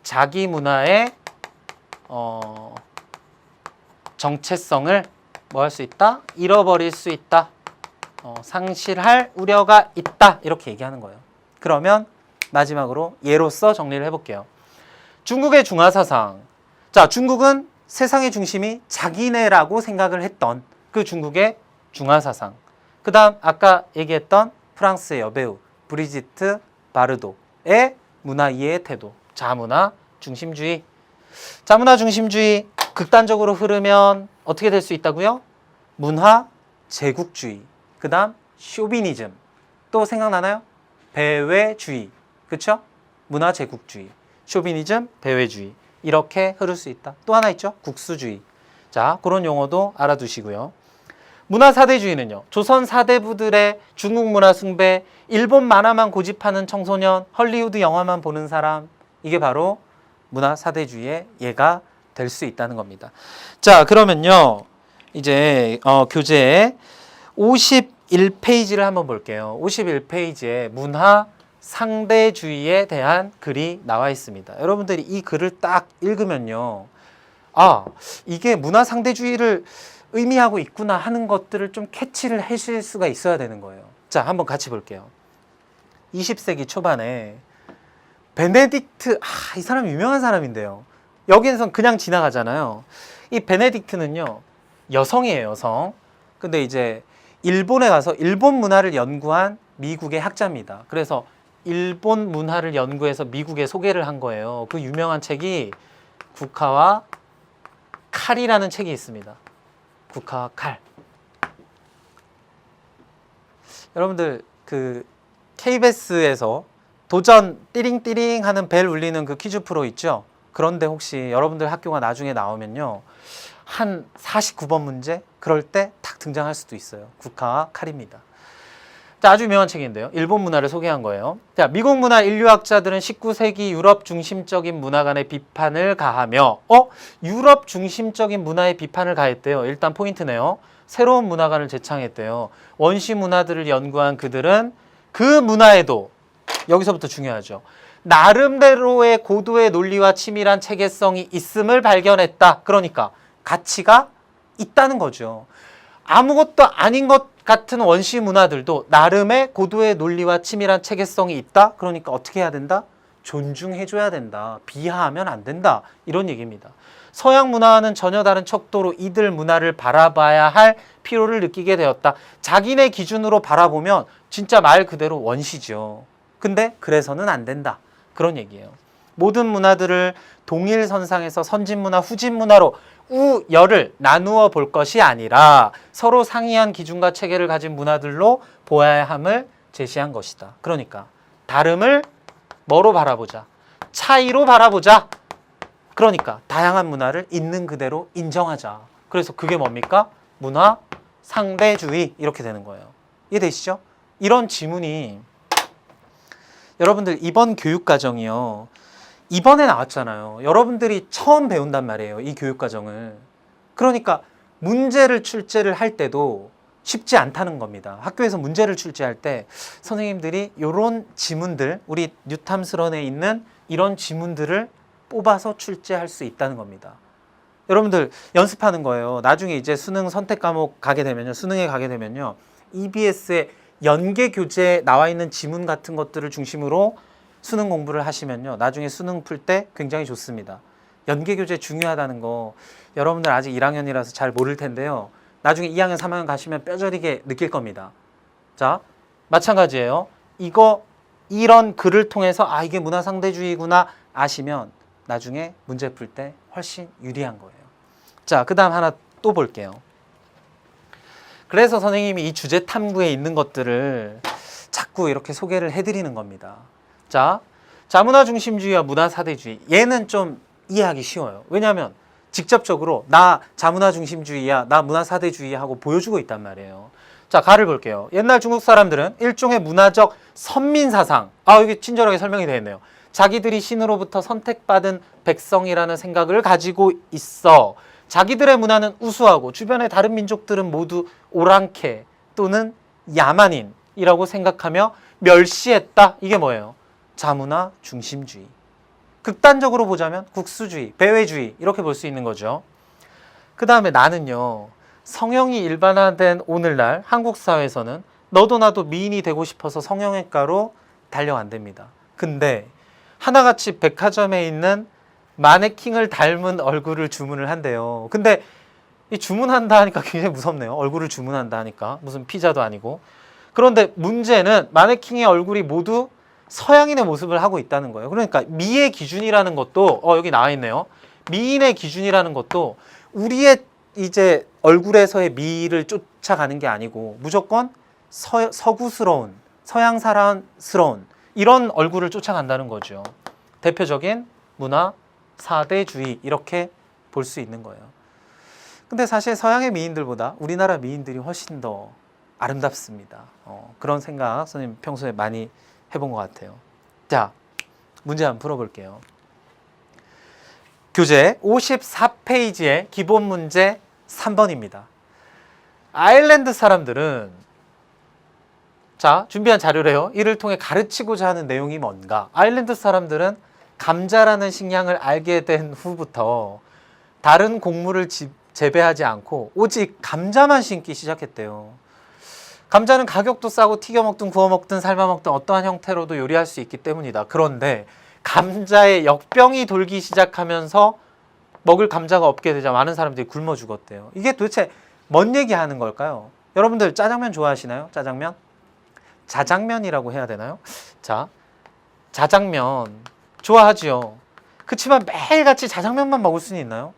자기 문화의 정체성을 뭐 할 수 있다? 잃어버릴 수 있다. 상실할 우려가 있다. 이렇게 얘기하는 거예요. 그러면 마지막으로 예로서 정리를 해볼게요. 중국의 중화사상. 자, 중국은 세상의 중심이 자기네라고 생각을 했던 그 중국의 중화사상. 그 다음 아까 얘기했던 프랑스의 여배우 브리지트 바르도의 문화 이해의 태도. 자문화 중심주의. 자문화 중심주의 극단적으로 흐르면 어떻게 될 수 있다고요? 문화 제국주의. 그 다음 쇼비니즘. 또 생각나나요? 배회주의. 그쵸? 문화 제국주의. 쇼비니즘, 배회주의. 이렇게 흐를 수 있다. 또 하나 있죠? 국수주의. 자, 그런 용어도 알아두시고요. 문화 사대주의는요. 조선 사대부들의 중국 문화 숭배, 일본 만화만 고집하는 청소년, 헐리우드 영화만 보는 사람. 이게 바로 문화 사대주의의 예가 될 수 있다는 겁니다. 자, 그러면요. 이제 교재 51페이지를 한번 볼게요. 51페이지에 문화 상대주의에 대한 글이 나와 있습니다. 여러분들이 이 글을 딱 읽으면요. 아, 이게 문화 상대주의를 의미하고 있구나 하는 것들을 좀 캐치를 하실 수가 있어야 되는 거예요. 자, 한번 같이 볼게요. 20세기 초반에 베네딕트, 이 사람 유명한 사람인데요. 여기에선 그냥 지나가잖아요. 이 베네딕트는요, 여성이에요, 여성. 근데 이제 일본에 가서 일본 문화를 연구한 미국의 학자입니다. 그래서 일본 문화를 연구해서 미국에 소개를 한 거예요. 그 유명한 책이 국화와 칼이라는 책이 있습니다. 국화와 칼. 여러분들 그 KBS에서 도전 띠링띠링 하는 벨 울리는 그 퀴즈 프로 있죠? 그런데 혹시 여러분들 학교가 나중에 나오면요. 한 49번 문제? 그럴 때 탁 등장할 수도 있어요. 국화와 칼입니다. 자, 아주 유명한 책인데요. 일본 문화를 소개한 거예요. 자, 미국 문화 인류학자들은 19세기 유럽 중심적인 문화관에 비판을 가하며 유럽 중심적인 문화에 비판을 가했대요. 일단 포인트네요. 새로운 문화관을 제창했대요. 원시 문화들을 연구한 그들은 그 문화에도 여기서부터 중요하죠. 나름대로의 고도의 논리와 치밀한 체계성이 있음을 발견했다. 그러니까 가치가 있다는 거죠. 아무것도 아닌 것 같은 원시 문화들도 나름의 고도의 논리와 치밀한 체계성이 있다. 그러니까 어떻게 해야 된다? 존중해줘야 된다. 비하하면 안 된다. 이런 얘기입니다. 서양 문화와는 전혀 다른 척도로 이들 문화를 바라봐야 할 필요를 느끼게 되었다. 자기네 기준으로 바라보면 진짜 말 그대로 원시죠. 근데 그래서는 안 된다. 그런 얘기예요. 모든 문화들을 동일선상에서 선진문화, 후진문화로 우열을 나누어 볼 것이 아니라 서로 상이한 기준과 체계를 가진 문화들로 보아야 함을 제시한 것이다. 그러니까 다름을 뭐로 바라보자? 차이로 바라보자. 그러니까 다양한 문화를 있는 그대로 인정하자. 그래서 그게 뭡니까? 문화 상대주의 이렇게 되는 거예요. 이해되시죠? 이런 지문이 여러분들 이번 교육과정이요. 이번에 나왔잖아요. 여러분들이 처음 배운단 말이에요. 이 교육과정을. 그러니까 문제를 출제를 할 때도 쉽지 않다는 겁니다. 학교에서 문제를 출제할 때 선생님들이 이런 지문들, 우리 뉴탐스런에 있는 이런 지문들을 뽑아서 출제할 수 있다는 겁니다. 여러분들 연습하는 거예요. 나중에 이제 수능 선택 과목 가게 되면요. 수능에 가게 되면요. EBS의 연계 교재에 나와 있는 지문 같은 것들을 중심으로 수능 공부를 하시면요. 나중에 수능 풀 때 굉장히 좋습니다. 연계 교재 중요하다는 거 여러분들 아직 1학년이라서 잘 모를 텐데요. 나중에 2학년, 3학년 가시면 뼈저리게 느낄 겁니다. 자, 마찬가지예요. 이런 글을 통해서 아, 이게 문화상대주의구나 아시면 나중에 문제 풀 때 훨씬 유리한 거예요. 자, 그 다음 하나 또 볼게요. 그래서 선생님이 이 주제 탐구에 있는 것들을 자꾸 이렇게 소개를 해드리는 겁니다. 자, 자문화중심주의와 문화사대주의. 얘는 좀 이해하기 쉬워요. 왜냐하면 직접적으로 나 자문화중심주의야, 나 문화사대주의야 하고 보여주고 있단 말이에요. 자, 가를 볼게요. 옛날 중국 사람들은 일종의 문화적 선민사상, 여기 친절하게 설명이 되어 있네요. 자기들이 신으로부터 선택받은 백성이라는 생각을 가지고 있어. 자기들의 문화는 우수하고 주변의 다른 민족들은 모두 오랑캐 또는 야만인이라고 생각하며 멸시했다. 이게 뭐예요? 자문화 중심주의. 극단적으로 보자면 국수주의, 배회주의 이렇게 볼 수 있는 거죠. 그 다음에 나는요. 성형이 일반화된 오늘날 한국 사회에서는 너도 나도 미인이 되고 싶어서 성형외과로 달려간답니다. 근데 하나같이 백화점에 있는 마네킹을 닮은 얼굴을 주문을 한대요. 근데 이 주문한다 하니까 굉장히 무섭네요. 얼굴을 주문한다 하니까 무슨 피자도 아니고. 그런데 문제는 마네킹의 얼굴이 모두 서양인의 모습을 하고 있다는 거예요. 그러니까 미의 기준이라는 것도 여기 나와 있네요. 미인의 기준이라는 것도 우리의 이제 얼굴에서의 미를 쫓아가는 게 아니고 무조건 서구스러운, 서양사랑스러운 이런 얼굴을 쫓아간다는 거죠. 대표적인 문화 사대주의 이렇게 볼 수 있는 거예요. 근데 사실 서양의 미인들보다 우리나라 미인들이 훨씬 더 아름답습니다. 그런 생각 선생님 평소에 많이 해본 것 같아요. 자, 문제 한번 풀어볼게요. 교재 54페이지의 기본 문제 3번입니다. 아일랜드 사람들은 자, 준비한 자료래요. 이를 통해 가르치고자 하는 내용이 뭔가? 아일랜드 사람들은 감자라는 식량을 알게 된 후부터 다른 곡물을 재배하지 않고 오직 감자만 심기 시작했대요. 감자는 가격도 싸고 튀겨 먹든 구워 먹든 삶아 먹든 어떠한 형태로도 요리할 수 있기 때문이다. 그런데 감자에 역병이 돌기 시작하면서 먹을 감자가 없게 되자 많은 사람들이 굶어 죽었대요. 이게 도대체 뭔 얘기하는 걸까요? 여러분들 짜장면 좋아하시나요? 짜장면? 자장면이라고 해야 되나요? 자, 자장면 좋아하지요. 그렇지만 매일같이 자장면만 먹을 수는 있나요?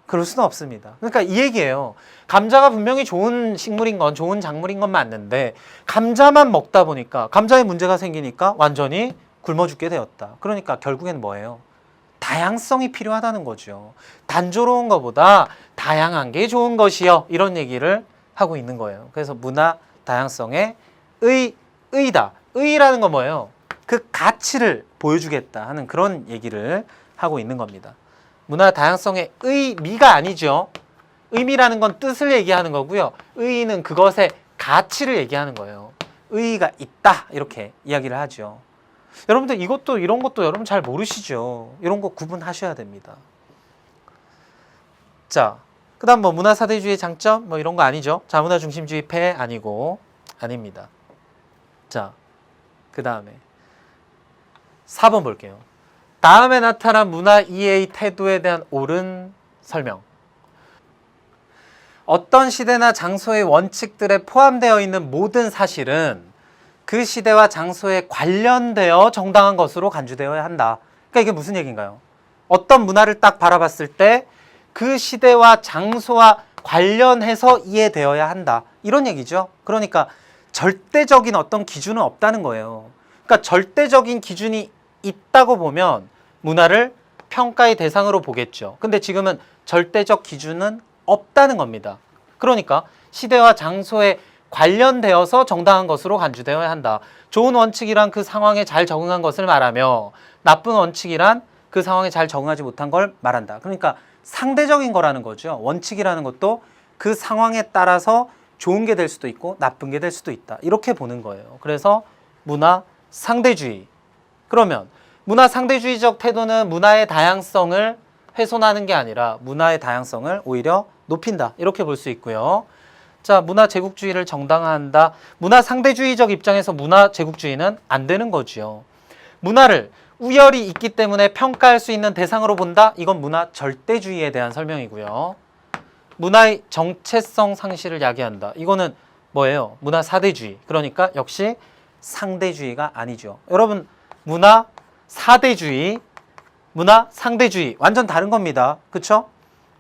그럴 수는 없습니다. 그러니까 이 얘기예요. 감자가 분명히 좋은 식물인 건 좋은 작물인 건 맞는데 감자만 먹다 보니까 감자에 문제가 생기니까 완전히 굶어 죽게 되었다. 그러니까 결국엔 뭐예요? 다양성이 필요하다는 거죠. 단조로운 것보다 다양한 게 좋은 것이요. 이런 얘기를 하고 있는 거예요. 그래서 문화 다양성의 의다. 의라는 건 뭐예요? 그 가치를 보여주겠다 하는 그런 얘기를 하고 있는 겁니다. 문화 다양성의 의미가 아니죠. 의미라는 건 뜻을 얘기하는 거고요. 의의는 그것의 가치를 얘기하는 거예요. 의의가 있다 이렇게 이야기를 하죠. 여러분들 이것도 이런 것도 여러분 잘 모르시죠. 이런 거 구분하셔야 됩니다. 자, 그 다음 뭐 문화사대주의의 장점 뭐 이런 거 아니죠. 자문화 중심주의 폐해 아니고 아닙니다. 자, 그 다음에 4번 볼게요. 다음에 나타난 문화 이해의 태도에 대한 옳은 설명. 어떤 시대나 장소의 원칙들에 포함되어 있는 모든 사실은 그 시대와 장소에 관련되어 정당한 것으로 간주되어야 한다. 그러니까 이게 무슨 얘기인가요? 어떤 문화를 딱 바라봤을 때 그 시대와 장소와 관련해서 이해되어야 한다. 이런 얘기죠. 그러니까 절대적인 어떤 기준은 없다는 거예요. 그러니까 절대적인 기준이 있다고 보면 문화를 평가의 대상으로 보겠죠. 근데 지금은 절대적 기준은 없다는 겁니다. 그러니까 시대와 장소에 관련되어서 정당한 것으로 간주되어야 한다. 좋은 원칙이란 그 상황에 잘 적응한 것을 말하며 나쁜 원칙이란 그 상황에 잘 적응하지 못한 걸 말한다. 그러니까 상대적인 거라는 거죠. 원칙이라는 것도 그 상황에 따라서 좋은 게 될 수도 있고 나쁜 게 될 수도 있다. 이렇게 보는 거예요. 그래서 문화 상대주의. 그러면 문화 상대주의적 태도는 문화의 다양성을 훼손하는 게 아니라 문화의 다양성을 오히려 높인다. 이렇게 볼 수 있고요. 자, 문화 제국주의를 정당화한다. 문화 상대주의적 입장에서 문화 제국주의는 안 되는 거죠. 문화를 우열이 있기 때문에 평가할 수 있는 대상으로 본다. 이건 문화 절대주의에 대한 설명이고요. 문화의 정체성 상실을 야기한다. 이거는 뭐예요? 문화 사대주의. 그러니까 역시 상대주의가 아니죠. 여러분, 문화 사대주의, 문화 상대주의 완전 다른 겁니다. 그쵸?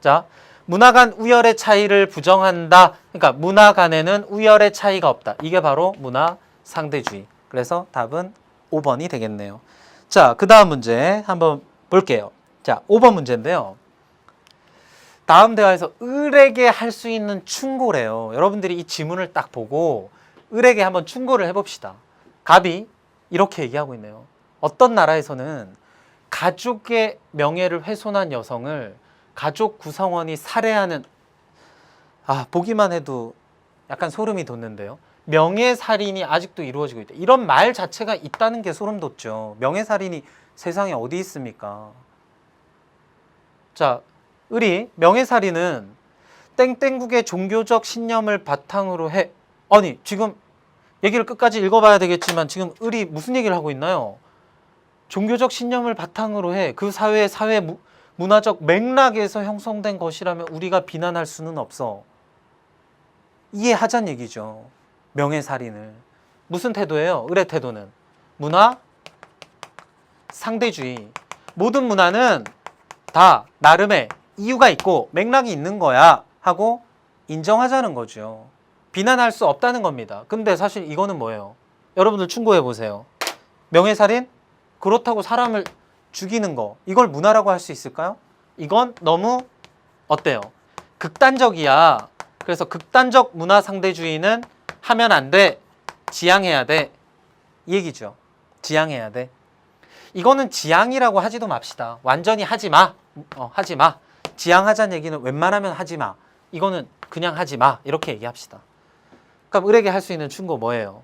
자, 문화 간 우열의 차이를 부정한다. 그러니까 문화 간에는 우열의 차이가 없다. 이게 바로 문화 상대주의. 그래서 답은 5번이 되겠네요. 자, 그 다음 문제 한번 볼게요. 자, 5번 문제인데요. 다음 대화에서 을에게 할 수 있는 충고래요. 여러분들이 이 지문을 딱 보고 을에게 한번 충고를 해봅시다. 갑이 이렇게 얘기하고 있네요. 어떤 나라에서는 가족의 명예를 훼손한 여성을 가족 구성원이 살해하는, 보기만 해도 약간 소름이 돋는데요. 명예살인이 아직도 이루어지고 있다. 이런 말 자체가 있다는 게 소름 돋죠. 명예살인이 세상에 어디 있습니까? 자, 을이 명예살인은 땡땡국의 종교적 신념을 바탕으로 해. 아니, 지금 얘기를 끝까지 읽어봐야 되겠지만 지금 을이 무슨 얘기를 하고 있나요? 종교적 신념을 바탕으로 해. 그 사회 문화적 맥락에서 형성된 것이라면 우리가 비난할 수는 없어. 이해하자는 얘기죠. 명예살인을. 무슨 태도예요? 을의 태도는 문화 상대주의. 모든 문화는 다 나름의 이유가 있고 맥락이 있는 거야 하고 인정하자는 거죠. 비난할 수 없다는 겁니다. 근데 사실 이거는 뭐예요? 여러분들 충고해 보세요. 명예살인? 그렇다고 사람을 죽이는 거, 이걸 문화라고 할 수 있을까요? 이건 너무 어때요? 극단적이야. 그래서 극단적 문화 상대주의는 하면 안 돼. 지양해야 돼. 이 얘기죠. 지양해야 돼. 이거는 지양이라고 하지도 맙시다. 완전히 하지 마. 하지 마. 지양하자는 얘기는 웬만하면 하지 마. 이거는 그냥 하지 마. 이렇게 얘기합시다. 그럼 을에게 할 수 있는 충고 뭐예요?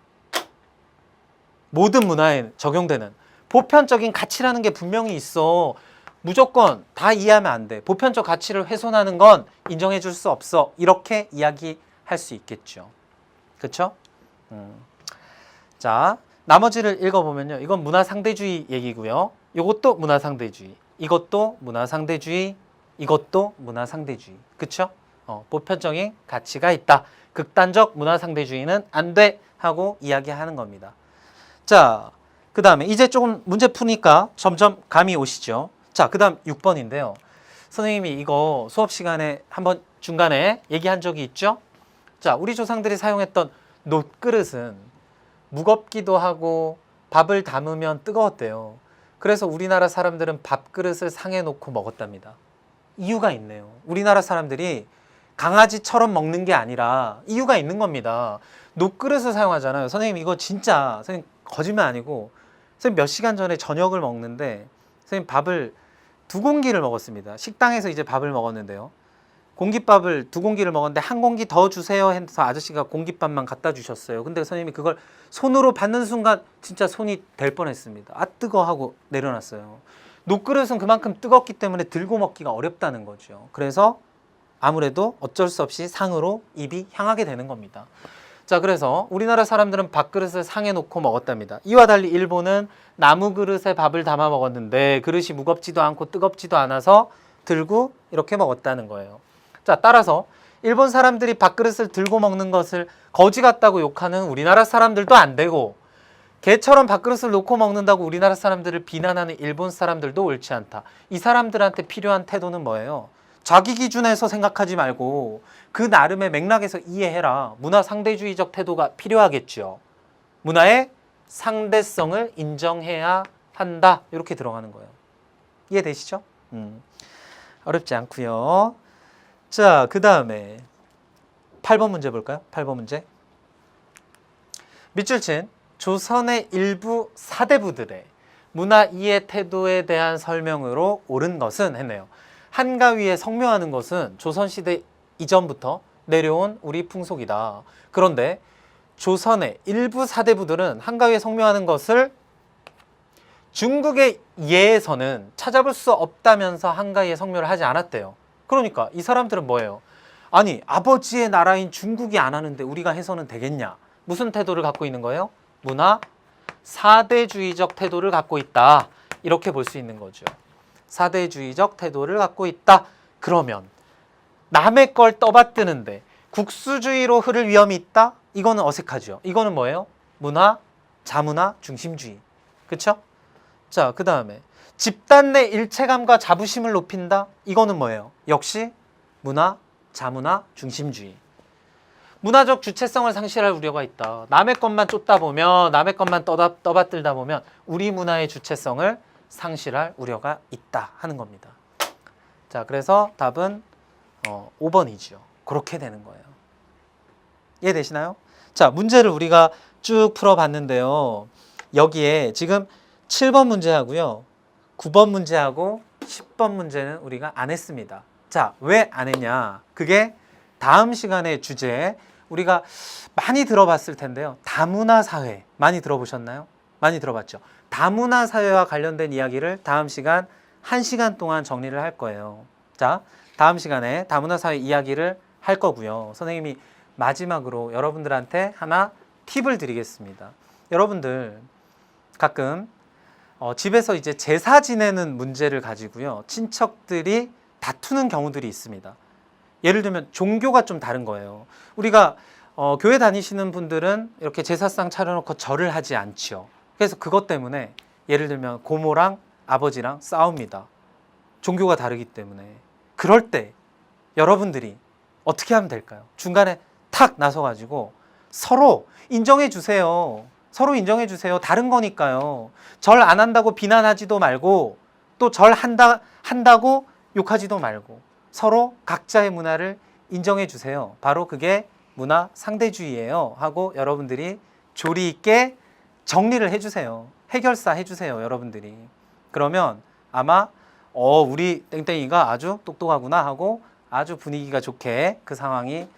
모든 문화에 적용되는 보편적인 가치라는 게 분명히 있어. 무조건 다 이해하면 안 돼. 보편적 가치를 훼손하는 건 인정해 줄 수 없어. 이렇게 이야기할 수 있겠죠. 그렇죠? 자, 나머지를 읽어보면요. 이건 문화상대주의 얘기고요. 이것도 문화상대주의. 이것도 문화상대주의. 이것도 문화상대주의. 그렇죠? 보편적인 가치가 있다. 극단적 문화상대주의는 안 돼. 하고 이야기하는 겁니다. 자, 그 다음에 이제 조금 문제 푸니까 점점 감이 오시죠. 자, 그 다음 6번인데요. 선생님이 이거 수업 시간에 한번 중간에 얘기한 적이 있죠? 자, 우리 조상들이 사용했던 놋그릇은 무겁기도 하고 밥을 담으면 뜨거웠대요. 그래서 우리나라 사람들은 밥그릇을 상에 놓고 먹었답니다. 이유가 있네요. 우리나라 사람들이 강아지처럼 먹는 게 아니라 이유가 있는 겁니다. 놋그릇을 사용하잖아요. 선생님 이거 진짜 선생님 거짓말 아니고 선생님 몇 시간 전에 저녁을 먹는데 선생님 밥을 2공기를 먹었습니다. 식당에서 이제 밥을 먹었는데요. 공깃밥을 2공기를 먹었는데 1공기 더 주세요 해서 아저씨가 공깃밥만 갖다 주셨어요. 근데 선생님이 그걸 손으로 받는 순간 진짜 손이 될 뻔했습니다. 아 뜨거 하고 내려놨어요. 놋그릇은 그만큼 뜨겁기 때문에 들고 먹기가 어렵다는 거죠. 그래서 아무래도 어쩔 수 없이 상으로 입이 향하게 되는 겁니다. 자, 그래서 우리나라 사람들은 밥그릇을 상에 놓고 먹었답니다. 이와 달리 일본은 나무 그릇에 밥을 담아 먹었는데 그릇이 무겁지도 않고 뜨겁지도 않아서 들고 이렇게 먹었다는 거예요. 자, 따라서 일본 사람들이 밥그릇을 들고 먹는 것을 거지 같다고 욕하는 우리나라 사람들도 안 되고 개처럼 밥그릇을 놓고 먹는다고 우리나라 사람들을 비난하는 일본 사람들도 옳지 않다. 이 사람들한테 필요한 태도는 뭐예요? 자기 기준에서 생각하지 말고 그 나름의 맥락에서 이해해라. 문화 상대주의적 태도가 필요하겠죠. 문화의 상대성을 인정해야 한다. 이렇게 들어가는 거예요. 이해되시죠? 어렵지 않고요. 자, 그 다음에 8번 문제 볼까요? 8번 문제. 밑줄 친 조선의 일부 사대부들의 문화 이해 태도에 대한 설명으로 옳은 것은 했네요. 한가위에 성묘하는 것은 조선시대 이전부터 내려온 우리 풍속이다. 그런데 조선의 일부 사대부들은 한가위에 성묘하는 것을 중국의 예에서는 찾아볼 수 없다면서 한가위에 성묘를 하지 않았대요. 그러니까 이 사람들은 뭐예요? 아니, 아버지의 나라인 중국이 안 하는데 우리가 해서는 되겠냐? 무슨 태도를 갖고 있는 거예요? 문화 사대주의적 태도를 갖고 있다. 이렇게 볼 수 있는 거죠. 사대주의적 태도를 갖고 있다. 그러면 남의 걸 떠받드는데 국수주의로 흐를 위험이 있다? 이거는 어색하죠. 이거는 뭐예요? 문화, 자문화, 중심주의. 그쵸? 자, 그 다음에 집단 내 일체감과 자부심을 높인다? 이거는 뭐예요? 역시 문화, 자문화, 중심주의. 문화적 주체성을 상실할 우려가 있다. 남의 것만 쫓다 보면, 남의 것만 떠받들다 보면 우리 문화의 주체성을 상실할 우려가 있다 하는 겁니다. 자, 그래서 답은 5번이죠. 그렇게 되는 거예요. 이해되시나요? 자, 문제를 우리가 쭉 풀어봤는데요. 여기에 지금 7번 문제하고요, 9번 문제하고 10번 문제는 우리가 안 했습니다. 자, 왜 안 했냐? 그게 다음 시간의 주제, 우리가 많이 들어봤을 텐데요. 다문화 사회 많이 들어보셨나요? 많이 들어봤죠. 다문화 사회와 관련된 이야기를 다음 시간 1시간 동안 정리를 할 거예요. 자, 다음 시간에 다문화 사회 이야기를 할 거고요. 선생님이 마지막으로 여러분들한테 하나 팁을 드리겠습니다. 여러분들 가끔 집에서 이제 제사 지내는 문제를 가지고요, 친척들이 다투는 경우들이 있습니다. 예를 들면 종교가 좀 다른 거예요. 우리가 교회 다니시는 분들은 이렇게 제사상 차려놓고 절을 하지 않죠. 그래서 그것 때문에 예를 들면 고모랑 아버지랑 싸웁니다. 종교가 다르기 때문에. 그럴 때 여러분들이 어떻게 하면 될까요? 중간에 탁 나서가지고 서로 인정해 주세요. 서로 인정해 주세요. 다른 거니까요. 절 안 한다고 비난하지도 말고, 또 절 한다고 욕하지도 말고, 서로 각자의 문화를 인정해 주세요. 바로 그게 문화 상대주의예요 하고 여러분들이 조리 있게 정리를 해주세요. 해결사 해주세요, 여러분들이. 그러면 아마 우리 땡땡이가 아주 똑똑하구나 하고 아주 분위기가 좋게 그 상황이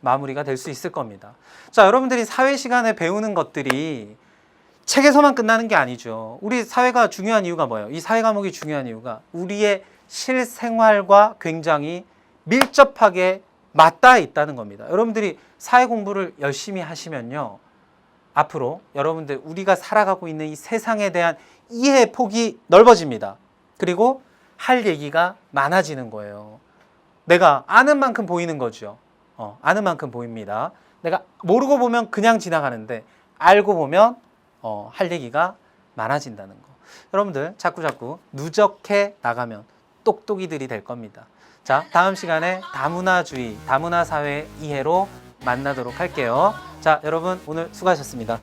마무리가 될 수 있을 겁니다. 자, 여러분들이 사회 시간에 배우는 것들이 책에서만 끝나는 게 아니죠. 우리 사회가 중요한 이유가 뭐예요? 이 사회 과목이 중요한 이유가 우리의 실생활과 굉장히 밀접하게 맞닿아 있다는 겁니다. 여러분들이 사회 공부를 열심히 하시면요, 앞으로 여러분들 우리가 살아가고 있는 이 세상에 대한 이해 폭이 넓어집니다. 그리고 할 얘기가 많아지는 거예요. 내가 아는 만큼 보이는 거죠. 아는 만큼 보입니다. 내가 모르고 보면 그냥 지나가는데 알고 보면 할 얘기가 많아진다는 거. 여러분들 자꾸 누적해 나가면 똑똑이들이 될 겁니다. 자, 다음 시간에 다문화주의, 다문화 사회 이해로 만나도록 할게요. 자, 여러분 오늘 수고하셨습니다.